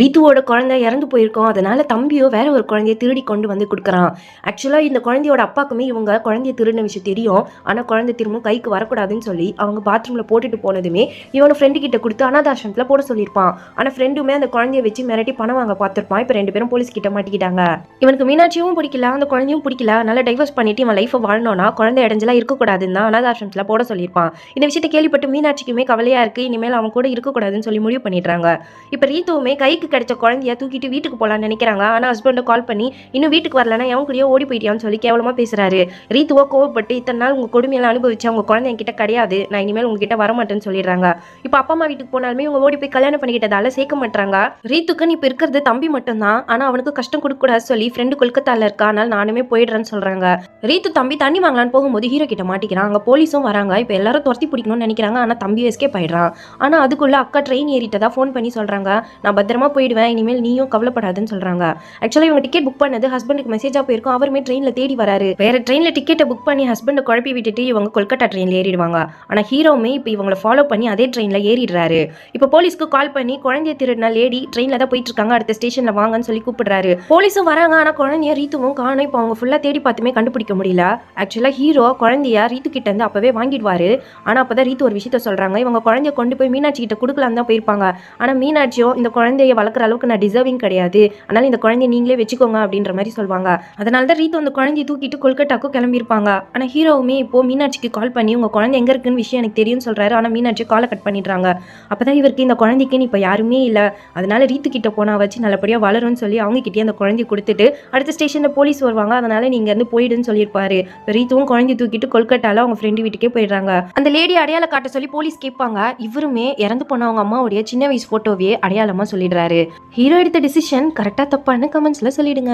ரித்துவோட குழந்தை இறந்து போயிருக்கோம். அதனால தம்பியோ வேற ஒரு குழந்தைய திருடி கொண்டு வந்து குடுக்குறான். ஆக்சுவலா இந்த குழந்தையோட அப்பாக்குமே இவங்க குழந்தைய திருடின விஷயம் தெரியும். ஆனா குழந்தை திரும்பவும் கைக்கு வரக்கூடாதுன்னு சொல்லி அவங்க பாத்ரூம்ல போட்டுட்டு போனதுமே இவன ஃப்ரெண்டு கிட்ட குடுத்து அனாதாசிரமத்துல போட சொல்லியிருப்பான். ஆனா ஃப்ரெண்டுமே அந்த குழந்தைய வச்சு மிரட்டி பணம் வாங்க பார்த்திருப்பான். இப்ப 2 பேரும் போலீஸ் கிட்ட மாட்டிக்கிட்டாங்க. இவனுக்கு மீனாட்சியும் பிடிக்கல, அந்த குழந்தையும் பிடிக்கல. அதனால டைவர்ஸ் பண்ணிட்டு இவன் லைஃப வாழணும்னா குழந்தை இடைஞ்சலா இருக்கக்கூடாதுன்னு தான் அனாதாசிரமத்துல போட சொல்லியிருப்பான். இந்த விஷயத்தை கேள்விப்பட்டு மீனாட்சிக்குமே கவலையா இருக்கு. இனிமேல் அவன் கூட இருக்கக்கூடாதுன்னு சொல்லி முடிவு பண்ணிடுறாங்க. இப்ப ரீத்துவுமே கைக்கு கிடைச்ச குழந்தைய தூக்கிட்டு வீட்டுக்கு போலான்னு நினைக்கிறாங்க. ஆனா ஹஸ்பண்ட கால் பண்ணி இன்னும் வீட்டுக்கு வரலன்னா எவன் கூடயோ ஓடி போயிட்டியான்னு சொல்லி கேவலமா பேசுறாரு. ரீத்துவோ கோவப்பட்டு இத்தனை நாள் உங்க கொடுமையெல்லாம் அனுபவிச்சு அவங்க குழந்தை என்கிட்ட கிடையாது, நான் இனிமேல் உங்ககிட்ட வரமாட்டேன்னு சொல்லிடுறாங்க. இப்ப அப்பா அம்மா வீட்டுக்கு போனாலுமே இவங்க ஓடி போய் கல்யாணம் பண்ணிக்கிட்டதால சேர்க்க மாட்டாங்க. ரீத்துக்குன்னு இப்ப இருக்கிறது தம்பி மட்டும்தான். ஆனா அவனுக்கு கஷ்டம் கொடுக்க கூடாது சொல்லி ஃப்ரெண்டு கொல்கத்தால இருக்கா, அதனால நானுமே போயிடுறேன்னு சொல்றாங்க. ரீத்து தம்பி தண்ணி வாங்கலான்னு போகும்போது ஹீரோ கிட்ட மாட்டிக்கிறான். அங்க போலீஸும் வராங்க. இப்ப எல்லாரும் துரத்தி பிடிக்கணும்னு நினைக்கிறாங்க. ஆனா தம்பி எஸ்கேப் ஆயிடுறான். ஆனா அதுக்குள்ள அக்கா ட்ரெயின் ஏறிட்டதா ஃபோன் பண்ணி சொல்றாங்க. நான் பத்திரமா போயிடுவேன், இனிமேல் நீயும் கவலைப்படாதுன்னு சொல்றாங்க. ஆக்சுவலா இவங்க டிக்கெட் புக் பண்ணது ஹஸ்பண்டுக்கு மெசேஜா போயிருக்கும். அவருமே ட்ரெயின்ல தேடி வராரு. வேற ட்ரெயின்ல டிக்கெட்டை புக் பண்ணி ஹஸ்பண்டை குழப்பி விட்டுட்டு இவங்க கொல்கட்டா ட்ரெயின்ல ஏறிடுவாங்க. ஆனா ஹீரோவுமே இப்போ இவங்களை ஃபாலோ பண்ணி அதே ட்ரெயின்ல ஏறிடுறாரு. இப்போ போலீஸ்க்கு கால் பண்ணி குழந்தைய திருடின லேடி ட்ரெயின்ல தான் போயிட்டு இருக்காங்க, அடுத்த ஸ்டேஷன்ல வாங்கன்னு சொல்லி கூப்பிடுறாரு. போலீஸும் வராங்க. ஆனா குழந்தைய ரீத்துவும் காணும். இப்போ அவங்க ஃபுல்லா தேடி பார்த்துமே கண்டுபிடிக்க முடியல. ஆக்சுவலா ஹீரோ குழந்தைய ரீத்து கிட்ட இருந்து அப்பவே வாங்கிடுவாரு. ஆனா அப்பதான் ரீத்து ஒரு விஷயத்த சொல்றாங்க. இவங்க குழந்தைய கொண்டு போய் மீனாட்சி கிட்ட கொடுக்கலான்னு தான் போயிருப்பாங்க. ஆனா மீனாட்சியோ இந்த குழந்தைய வளர்க்குற அளவுக்கு நான் டிசர்விங் கிடையாது, அதனால இந்த குழந்தைய நீங்களே வச்சுக்கோங்க அப்படின்ற மாதிரி சொல்லுவாங்க. அதனால தான் ரீத்து அந்த குழந்தைய தூக்கிட்டு கொல்கட்டாக்கு கிளம்பியிருப்பாங்க. ஆனா ஹீரோவுமே இப்போ மீனாட்சிக்கு கால் பண்ணி உங்க குழந்தை எங்க இருக்குன்னு விஷயம் எனக்கு தெரியும்னு சொல்றாரு. ஆனா மீனாட்சி காலை கட் பண்ணிடுறாங்க. அப்பதான் இவருக்கு இந்த குழந்தைக்குன்னு இப்ப யாருமே இல்ல, அதனால ரீத்து கிட்ட போனா வச்சு நல்லபடியா வளரும்னு சொல்லி அவங்க கிட்டே அந்த குழந்தைய கொடுத்துட்டு அடுத்த ஸ்டேஷன்ல போலீஸ் வருவாங்க. அதனால நீங்க இருந்து போயிடுன்னு சொல்லியிருப்பாரு. ரீத்துவும் குழந்தைய தூக்கிட்டு கொல்கட்டால அவங்க ஃப்ரெண்டு வீட்டுக்கே போயிடுறாங்க. அந்த லேடி அடையாள காட்ட சொல்லி போலீஸ் கேட்பாங்க. இவருமே இறந்து போன அவங்க அம்மாவுடைய சின்ன வயசு போட்டோவே அடையாளமா சொல்லிடுறாரு. ஹீரோ எடுத்த டிசிஷன் கரெக்டா தப்பான்னு கமெண்ட்ஸ்ல சொல்லிடுங்க.